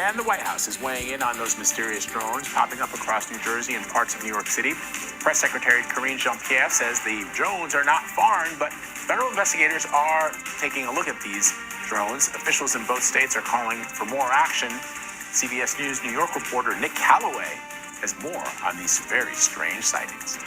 And the White House is weighing in on those mysterious drones popping up across New Jersey and parts of New York City. Press Secretary Karine Jean-Pierre says the drones are not foreign, but federal investigators are taking a look at these drones. Officials in both states are calling for more action. CBS News New York reporter Nick Calloway has more on these very strange sightings.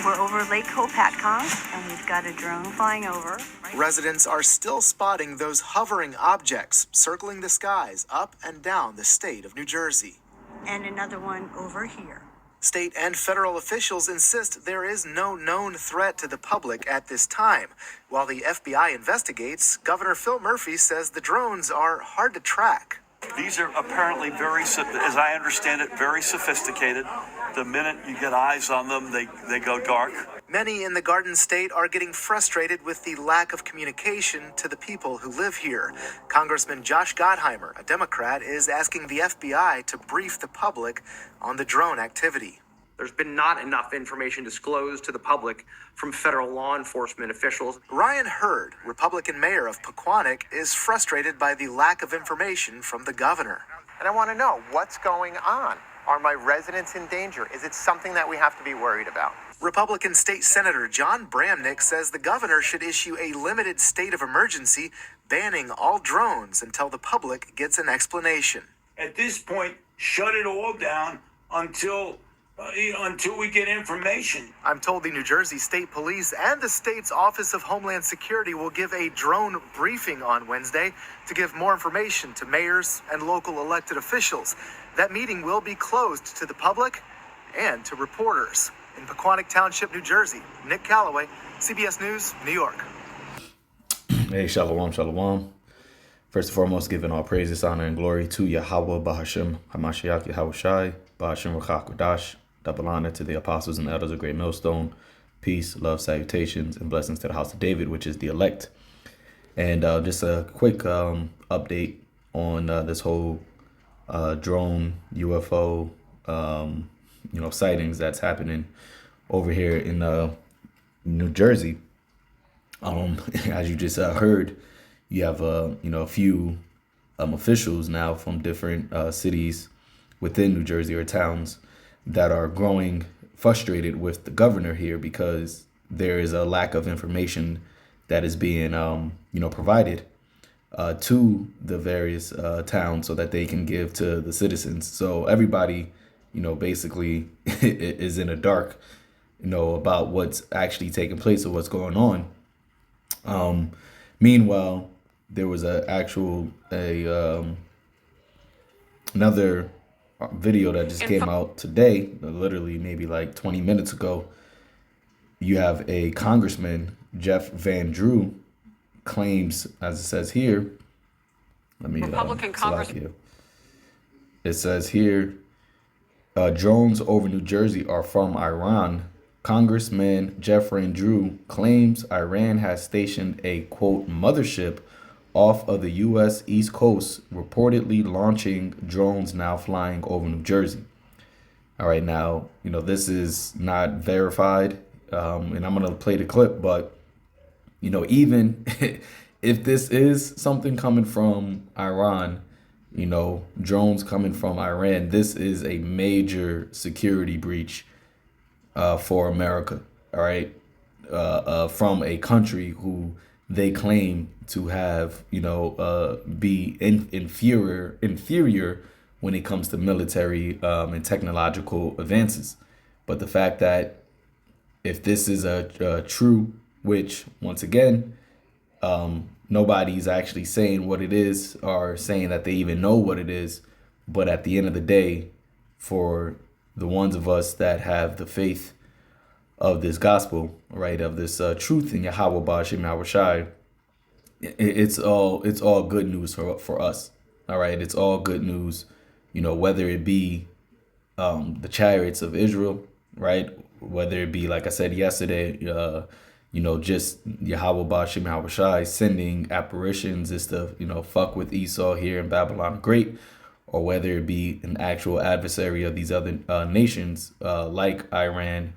We're over Lake Hopatcong, and we've got a drone flying over. Residents are still spotting those hovering objects circling the skies up and down the state of New Jersey. And another one over here. State and federal officials insist there is no known threat to the public at this time. While the FBI investigates, Governor Phil Murphy says the drones are hard to track. These are apparently as I understand it, very sophisticated. The minute you get eyes on them, they go dark. Many in the Garden State are getting frustrated with the lack of communication to the people who live here. Congressman Josh Gottheimer, a Democrat, is asking the FBI to brief the public on the drone activity. There's been not enough information disclosed to the public from federal law enforcement officials. Ryan Hurd, Republican mayor of Pequannock, is frustrated by the lack of information from the governor. And I want to know what's going on. Are my residents in danger? Is it something that we have to be worried about? Republican State Senator John Bramnick says the governor should issue a limited state of emergency, banning all drones until the public gets an explanation. At this point, shut it all down until we get information. I'm told the New Jersey State Police and the state's Office of Homeland Security will give a drone briefing on Wednesday to give more information to mayors and local elected officials. That meeting will be closed to the public and to reporters. In Pequannock Township, New Jersey, Nick Calloway, CBS News, New York. Hey, shalom, shalom. First and foremost, giving all praises, honor, and glory to Yahweh, Bahashem, Hamashiach, Yahweh Shai, Bahashem, Ruchach, Kodash. Double honor to the apostles and elders of Great Millstone. Peace, love, salutations, and blessings to the house of David, which is the elect. And just a quick update on this whole drone UFO sightings that's happening over here in New Jersey. As you just heard, you have a few officials now from different cities within New Jersey or towns that are growing frustrated with the governor here because there is a lack of information that is being provided to the various towns so that they can give to the citizens. So everybody basically is in the dark about what's actually taking place or what's going on. Meanwhile, there was another video that just came out today, literally maybe like 20 minutes ago. You have a Congressman, Jeff Van Drew, claims, as it says here, Republican Congressman. It says here, drones over New Jersey are from Iran. Congressman Jeff Van Drew claims Iran has stationed a, quote, mothership off of the U.S. East Coast, reportedly launching drones now flying over New Jersey. All right, now, this is not verified, and I'm going to play the clip, but, even if this is something coming from Iran, drones coming from Iran, this is a major security breach for America, all right, from a country who they claim to have, be inferior when it comes to military and technological advances. But the fact that if this is a true, which once again, nobody's actually saying what it is or saying that they even know what it is. But at the end of the day, for the ones of us that have the faith of this gospel, right, of this truth in Yahweh Ba'ashem Yahweh Shai, it's all good news for us. All right, it's all good news, whether it be the chariots of Israel, right, whether it be, like I said yesterday, just Yahweh Ba'ashem Yahweh Shai sending apparitions is to fuck with Esau here in Babylon Great, or whether it be an actual adversary of these other nations like Iran,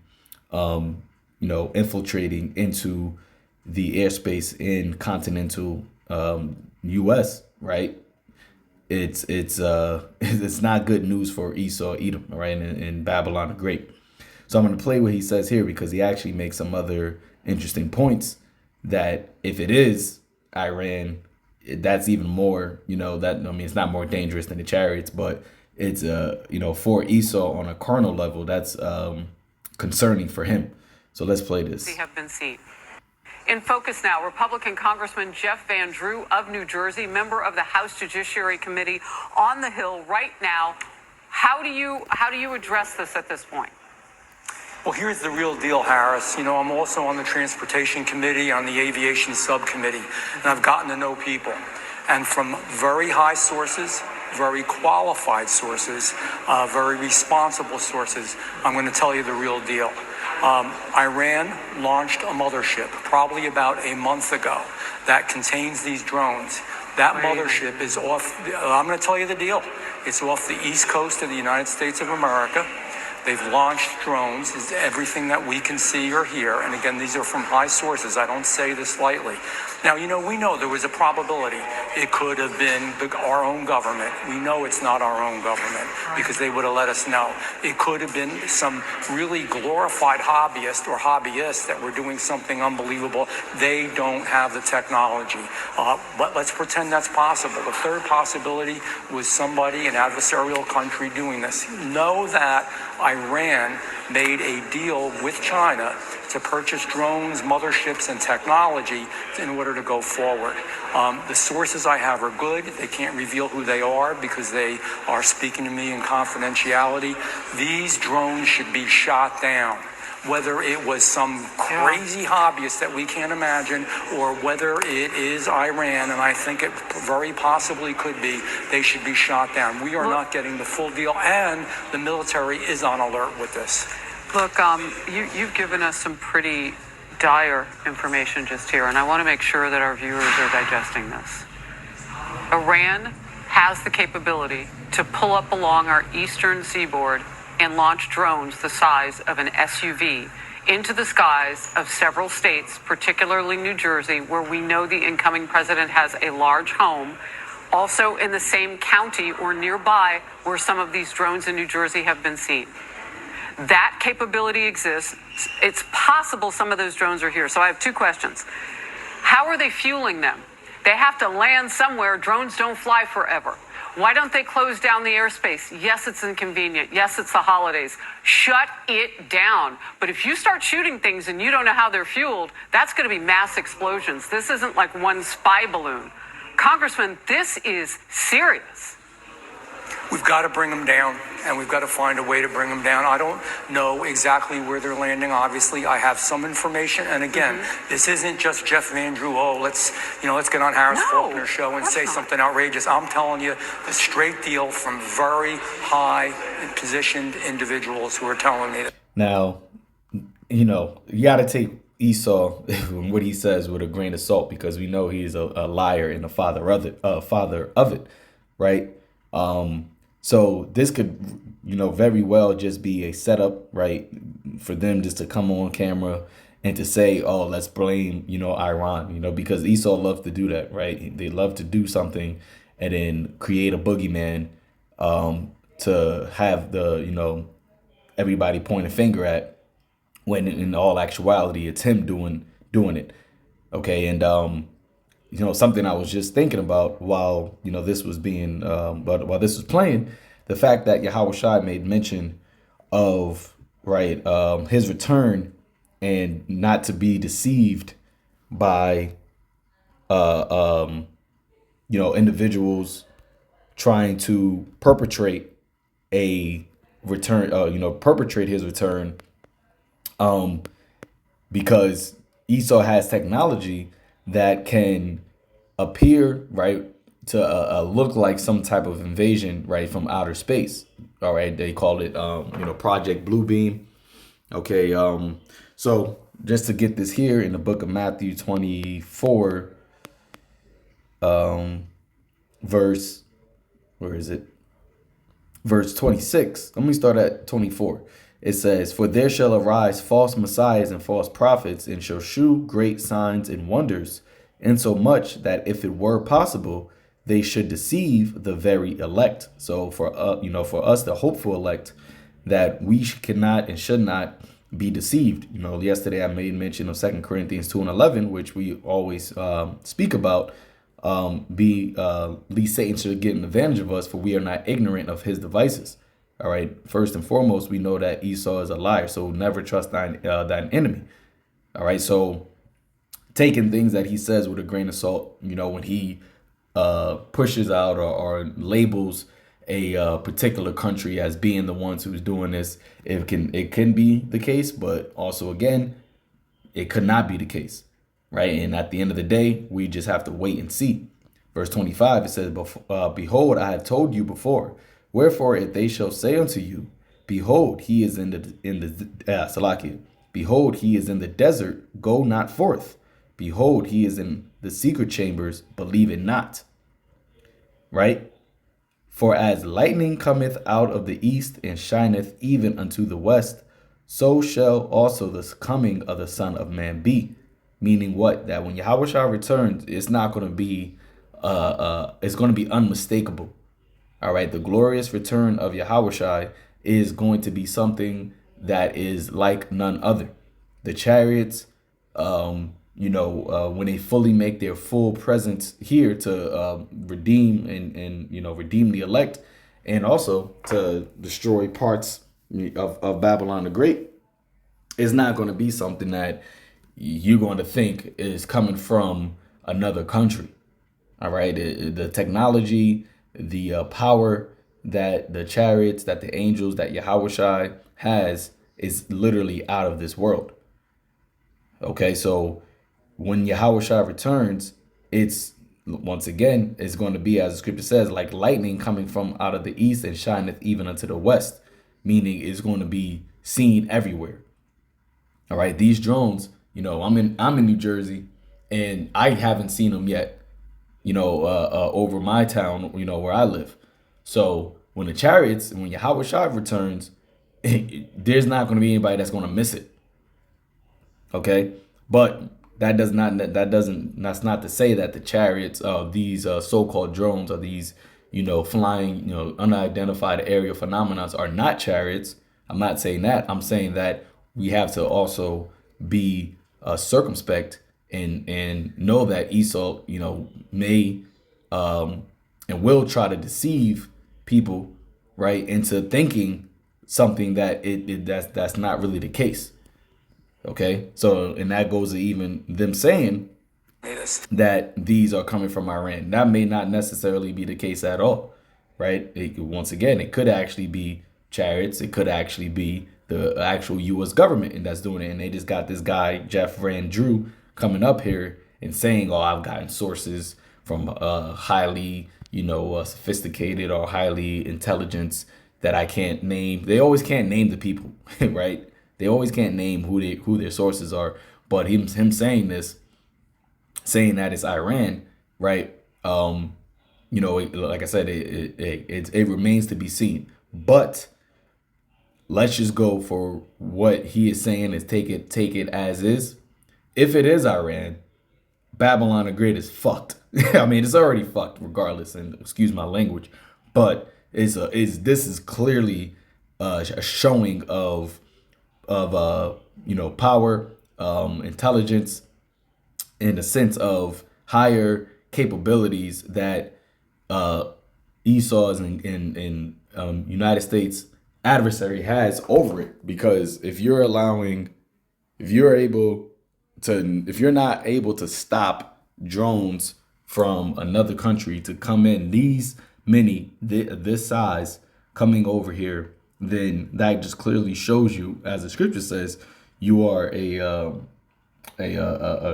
infiltrating into the airspace in continental U.S., right? it's not good news for Esau, Edom, right, and Babylon the Great. So I'm going to play what he says here because he actually makes some other interesting points that if it is Iran, that's even more, it's not more dangerous than the chariots, but it's, for Esau on a carnal level, that's concerning for him. So let's play this. They have been seen. In focus now, Republican Congressman Jeff Van Drew of New Jersey, member of the House Judiciary Committee on the Hill right now. How do you address this at this point? Well, here's the real deal, Harris. I'm also on the Transportation Committee, on the Aviation Subcommittee, and I've gotten to know people. And from very high sources, very qualified sources, very responsible sources, I'm going to tell you the real deal. Iran launched a mothership probably about a month ago that contains these drones. That mothership is off, I'm going to tell you the deal. It's off the east coast of the United States of America. They've launched drones, is everything that we can see or hear. And again, these are from high sources. I don't say this lightly. Now, we know there was a probability it could have been our own government. We know it's not our own government because they would have let us know. It could have been some really glorified hobbyist or hobbyists that were doing something unbelievable. They don't have the technology. But let's pretend that's possible. The third possibility was somebody, an adversarial country, doing this. Know that Iran made a deal with China to purchase drones, motherships, and technology in order to go forward. The sources I have are good. They can't reveal who they are because they are speaking to me in confidentiality. These drones should be shot down. Whether it was some crazy hobbyist that we can't imagine or whether it is Iran, and I think it very possibly could be, they should be shot down. We are not getting the full deal, and the military is on alert with this. Look, you've given us some pretty dire information just here, and I want to make sure that our viewers are digesting this. Iran has the capability to pull up along our eastern seaboard and launch drones the size of an SUV into the skies of several states, particularly New Jersey, where we know the incoming president has a large home, also in the same county or nearby where some of these drones in New Jersey have been seen. That capability exists. It's possible some of those drones are here. So I have two questions. How are they fueling them? They have to land somewhere. Drones don't fly forever. Why don't they close down the airspace? Yes, it's inconvenient. Yes, it's the holidays. Shut it down. But if you start shooting things and you don't know how they're fueled, that's going to be mass explosions. This isn't like one spy balloon. Congressman, this is serious. We've got to bring them down, and we've got to find a way to bring them down. I don't know exactly where they're landing. Obviously, I have some information. And again, this isn't just Jeff Van Drew. Oh, let's get on Harris Faulkner's show and say something outrageous. I'm telling you the straight deal from very high positioned individuals who are telling me that. Now, you got to take Esau and what he says with a grain of salt because we know he's a liar and a father of it, right? So this could, very well just be a setup, right, for them just to come on camera and to say, oh, let's blame, Iran, because Esau loves to do that, right? They love to do something and then create a boogeyman to have the, everybody point a finger at when in all actuality, it's him doing it. Okay. And, something I was just thinking about while, this was being, while this was playing, the fact that Yahweh Shai made mention of, right, his return and not to be deceived by, individuals trying to perpetrate a return, perpetrate his return, because Esau has technology that can appear, right, to look like some type of invasion, right, from outer space. All right, they call it, Project Bluebeam. Okay, so just to get this here in the book of Matthew 24, verse, where is it? Verse 26. Let me start at 24. It says, "For there shall arise false messiahs and false prophets, and shall shew great signs and wonders, insomuch that if it were possible, they should deceive the very elect. So for for us, the hopeful elect, that we cannot and should not be deceived. Yesterday I made mention of 2 Corinthians 2:11, which we always speak about. Least Satan should get an advantage of us, for we are not ignorant of his devices. All right. First and foremost, we know that Esau is a liar, so never trust thine enemy. All right. So taking things that he says with a grain of salt, when he pushes out or labels a particular country as being the ones who's doing this, it can be the case, but also again, it could not be the case, right? And at the end of the day, we just have to wait and see. Verse 25, it says, "Behold, I have told you before. Wherefore, if they shall say unto you, Behold, he is in the Behold, he is in the desert, go not forth. Behold, he is in the secret chambers, believe it not." Right? "For as lightning cometh out of the east and shineth even unto the west, so shall also the coming of the Son of Man be." Meaning what? That when Yahushua returns, it's not going to be, it's going to be unmistakable. All right. The glorious return of Yahushua is going to be something that is like none other. The chariots, when they fully make their full presence here to redeem and redeem the elect, and also to destroy parts of Babylon the Great, is not going to be something that you're going to think is coming from another country. All right. The technology, the power that the chariots, that the angels, that Yahushua has is literally out of this world. Okay. So when Yahushua returns, it's once again, it's going to be, as the scripture says, like lightning coming from out of the east and shineth even unto the west, meaning it's going to be seen everywhere. All right. These drones, I'm in New Jersey, and I haven't seen them yet, over my town, where I live. So when the chariots, when Yahushua returns, there's not going to be anybody that's going to miss it. Okay. But that's not to say that the chariots of these so-called drones, or these, flying, unidentified aerial phenomena are not chariots. I'm not saying that. I'm saying that we have to also be circumspect and know that Esau, may and will try to deceive people, right, into thinking something that that's not really the case. Okay, so, and that goes to even them saying that these are coming from Iran. That may not necessarily be the case at all, right? Once again, it could actually be chariots. It could actually be the actual U.S. government, and that's doing it. And they just got this guy, Jeff Van Drew, coming up here and saying, "Oh, I've gotten sources from highly, sophisticated or highly intelligence that I can't name." They always can't name the people, right? They always can't name who their sources are. But him saying this, saying that it's Iran, right? Like I said, it remains to be seen. But let's just go for what he is saying, is take it as is. If it is Iran, Babylon the Great is fucked. I mean, it's already fucked regardless, and excuse my language, this is clearly a showing of power, intelligence, in a sense of higher capabilities that Esau's and United States adversary has over it. Because if you're not able to stop drones from another country to come in, this size coming over here, then that just clearly shows you, as the scripture says, you are a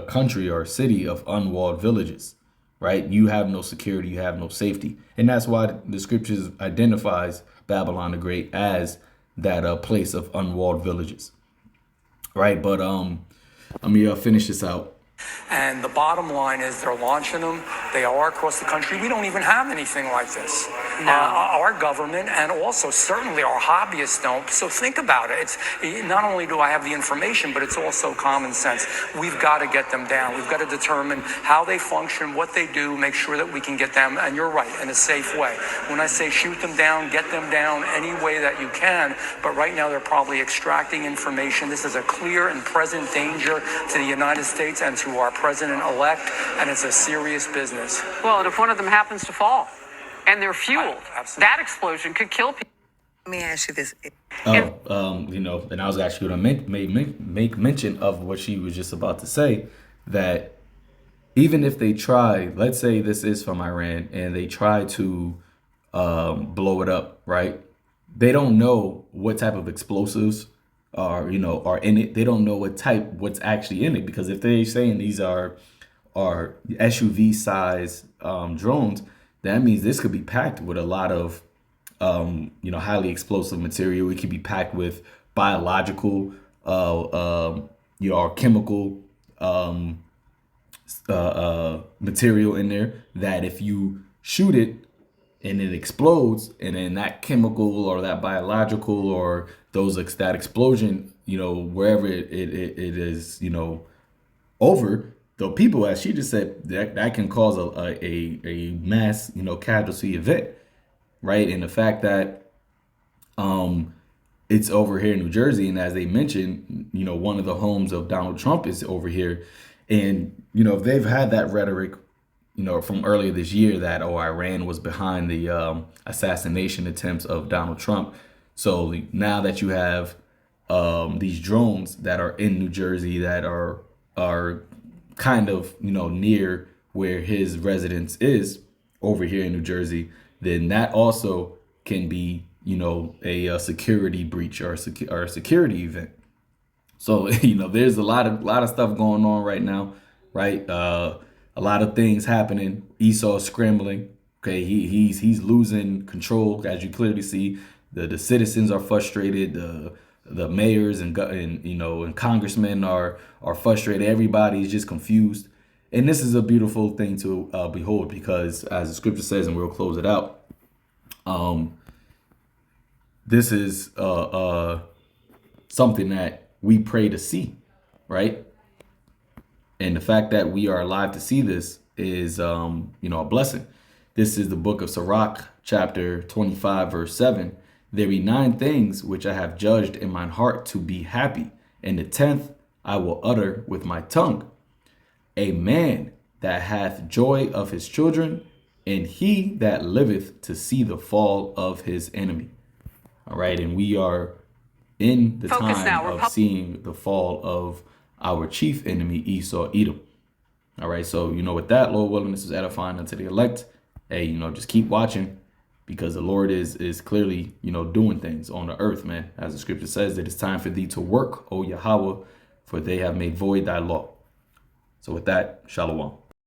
country or a city of unwalled villages, right? You have no security, you have no safety. And that's why the scriptures identifies Babylon the Great as that place of unwalled villages, right? But let me finish this out. And the bottom line is they're launching them. They are across the country. We don't even have anything like this. No. Our government and also certainly our hobbyists don't. So think about it. It's not only do I have the information, but it's also common sense. We've got to get them down. We've got to determine how they function, what they do, make sure that we can get them, and you're right, in a safe way. When I say shoot them down, get them down any way that you can, but right now they're probably extracting information. This is a clear and present danger to the United States and to our president-elect, and it's a serious business. Well, and if one of them happens to fall and they're fueled, Absolutely. that explosion could kill people. Let me ask you this. You know, and I was actually going to make mention of what she was just about to say, that even if they try, let's say this is from Iran, and they try to blow it up, right? They don't know what type of explosives are in it. They don't know what's actually in it, because if they're saying these are SUV size drones, that means this could be packed with a lot of highly explosive material. It could be packed with biological or chemical material in there, that if you shoot it and it explodes, and then that chemical or that biological or that explosion, wherever it is, over the people, as she just said, that can cause a mass, casualty event, right? And the fact that it's over here in New Jersey, and as they mentioned, one of the homes of Donald Trump is over here, and if they've had that rhetoric, from earlier this year that Iran was behind the assassination attempts of Donald Trump. So now that you have these drones that are in New Jersey that are kind of near where his residence is over here in New Jersey, then that also can be a security breach or a security event. So there's a lot of stuff going on right now, right? A lot of things happening. Esau's scrambling. Okay, he's losing control, as you clearly see. The citizens are frustrated. The mayors and congressmen are frustrated. Everybody's just confused. And this is a beautiful thing to behold, because as the scripture says, and we'll close it out, this is something that we pray to see, right? And the fact that we are alive to see this is, a blessing. This is the book of Sirach, chapter 25, verse 7. There be 9 things which I have judged in mine heart to be happy, and the 10th I will utter with my tongue. A man that hath joy of his children, and he that liveth to see the fall of his enemy. All right, and we are in the time of seeing the fall of our chief enemy, Esau, Edom. All right, so, with that, Lord willing, this is edifying unto the elect. Hey, just keep watching, because the Lord is clearly, doing things on the earth, man. As the scripture says, it is time for thee to work, O Yahweh, for they have made void thy law. So with that, shalom.